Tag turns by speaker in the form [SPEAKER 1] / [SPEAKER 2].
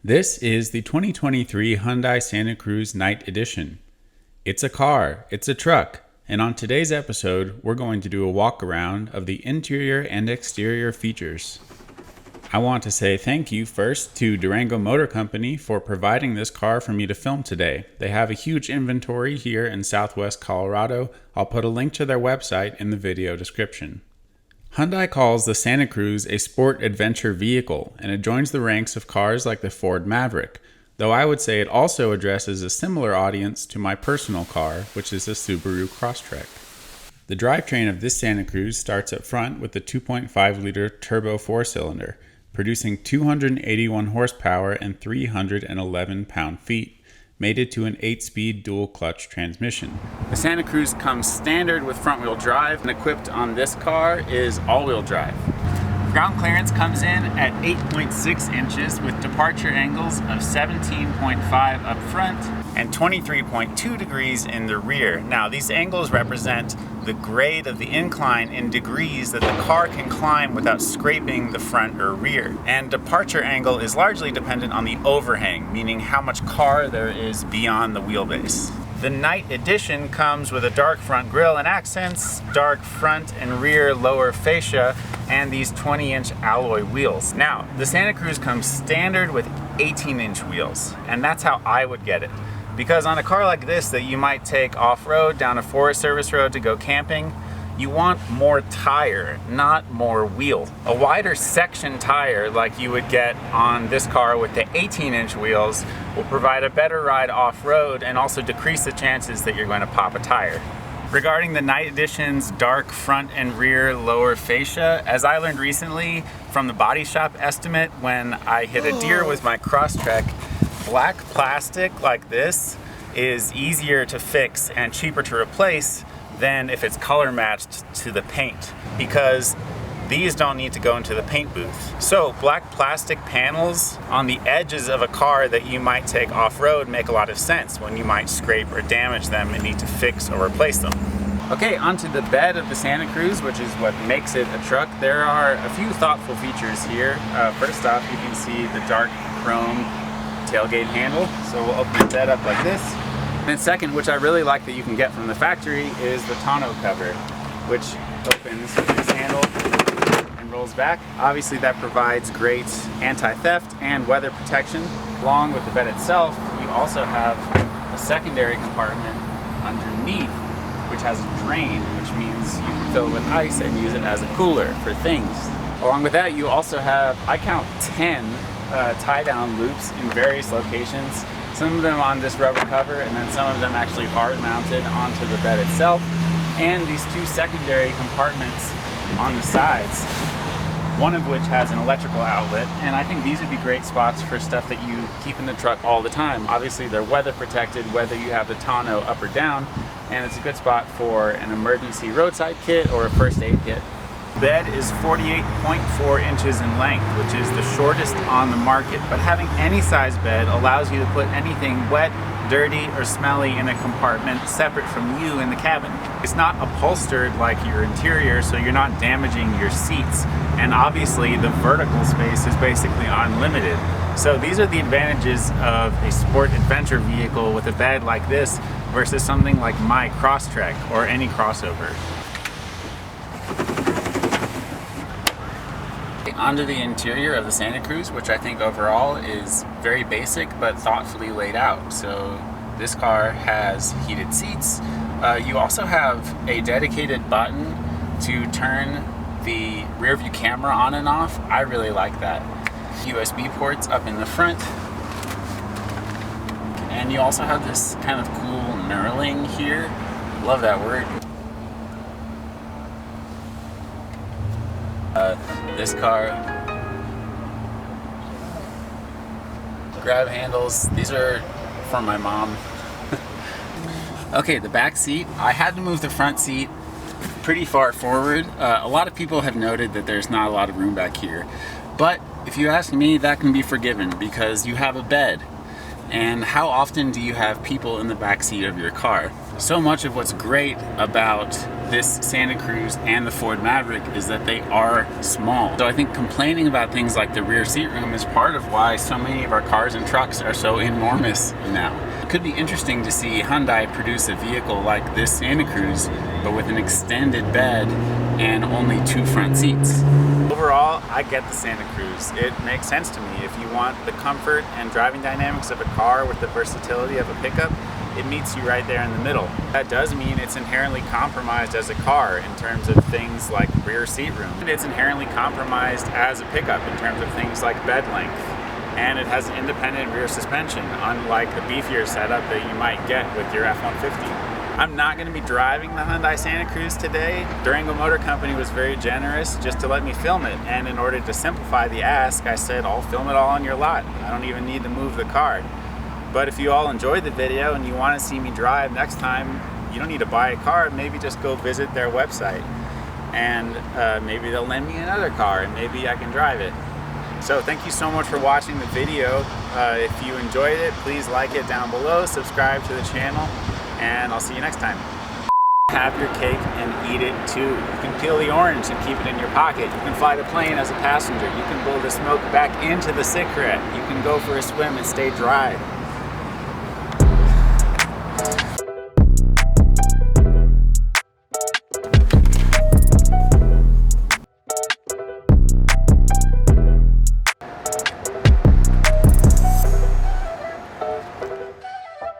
[SPEAKER 1] This is the 2023 Hyundai Santa Cruz Night Edition. It's a car, it's a truck, and on today's episode, we're going to do a walk around of the interior and exterior features. I want to say thank you first to Durango Motor Company for providing this car for me to film today. They have a huge inventory here in Southwest Colorado. I'll put a link to their website in the video description. Hyundai calls the Santa Cruz a sport adventure vehicle, and it joins the ranks of cars like the Ford Maverick, though I would say it also addresses a similar audience to my personal car, which is a Subaru Crosstrek. The drivetrain of this Santa Cruz starts up front with the 2.5-liter turbo four-cylinder, producing 281 horsepower and 311 pound-feet, mated to an 8-speed dual-clutch transmission. The Santa Cruz comes standard with front-wheel drive, and equipped on this car is all-wheel drive. Ground clearance comes in at 8.6 inches with departure angles of 17.5 up front and 23.2 degrees in the rear. Now, these angles represent the grade of the incline in degrees that the car can climb without scraping the front or rear. And departure angle is largely dependent on the overhang, meaning how much car there is beyond the wheelbase. The Night Edition comes with a dark front grille and accents, dark front and rear lower fascia, and these 20-inch alloy wheels. Now, the Santa Cruz comes standard with 18-inch wheels, and that's how I would get it. Because on a car like this that you might take off-road down a Forest Service road to go camping, you want more tire, not more wheel. A wider section tire like you would get on this car with the 18-inch wheels will provide a better ride off-road and also decrease the chances that you're going to pop a tire. Regarding the Night Edition's dark front and rear lower fascia, as I learned recently from the body shop estimate when I hit a deer with my Crosstrek, black plastic like this is easier to fix and cheaper to replace than if it's color matched to the paint, because these don't need to go into the paint booth. So black plastic panels on the edges of a car that you might take off-road make a lot of sense when you might scrape or damage them and need to fix or replace them. Okay, onto the bed of the Santa Cruz, which is what makes it a truck. There are a few thoughtful features here. First off, you can see the dark chrome tailgate handle, so we'll open that up like this. And then second, which I really like that you can get from the factory, is the tonneau cover, which opens with this handle and rolls back. Obviously that provides great anti-theft and weather protection. Along with the bed itself, you also have a secondary compartment underneath, which has a drain, which means you can fill it with ice and use it as a cooler for things. Along with that, you also have, I count 10 tie-down loops in various locations. Some of them on this rubber cover, and then some of them actually hard mounted onto the bed itself. And these two secondary compartments on the sides, one of which has an electrical outlet, and I think these would be great spots for stuff that you keep in the truck all the time. Obviously they're weather protected whether you have the tonneau up or down, and it's a good spot for an emergency roadside kit or a first aid kit. The bed is 48.4 inches in length, which is the shortest on the market, but having any size bed allows you to put anything wet, dirty, or smelly in a compartment separate from you in the cabin. It's not upholstered like your interior, so you're not damaging your seats, and obviously the vertical space is basically unlimited. So these are the advantages of a sport adventure vehicle with a bed like this versus something like my Crosstrek or any crossover. Onto the interior of the Santa Cruz, which I think overall is very basic but thoughtfully laid out. So this car has heated seats. You also have a dedicated button to turn the rear view camera on and off. I really like that. USB ports up in the front. And you also have this kind of cool knurling here. Love that word. This car, grab handles, these are from my mom. Okay, the back seat, I had to move the front seat pretty far forward. A lot of people have noted that there's not a lot of room back here, but if you ask me, that can be forgiven because you have a bed. And how often do you have people in the back seat of your car? So much of what's great about this Santa Cruz and the Ford Maverick is that they are small. So I think complaining about things like the rear seat room is part of why so many of our cars and trucks are so enormous now. It could be interesting to see Hyundai produce a vehicle like this Santa Cruz, but with an extended bed and only 2 front seats. Overall, I get the Santa Cruz. It makes sense to me. If you want the comfort and driving dynamics of a car with the versatility of a pickup, it meets you right there in the middle. That does mean it's inherently compromised as a car in terms of things like rear seat room. It's inherently compromised as a pickup in terms of things like bed length. And it has independent rear suspension, unlike the beefier setup that you might get with your F-150. I'm not going to be driving the Hyundai Santa Cruz today. Durango Motor Company was very generous just to let me film it, and in order to simplify the ask, I said I'll film it all on your lot. I don't even need to move the car. But if you all enjoyed the video and you want to see me drive next time, you don't need to buy a car, maybe just go visit their website. And maybe they'll lend me another car and maybe I can drive it. So thank you so much for watching the video. If you enjoyed it, please like it down below, subscribe to the channel, and I'll see you next time. Have your cake and eat it too. You can peel the orange and keep it in your pocket. You can fly the plane as a passenger. You can blow the smoke back into the cigarette. You can go for a swim and stay dry.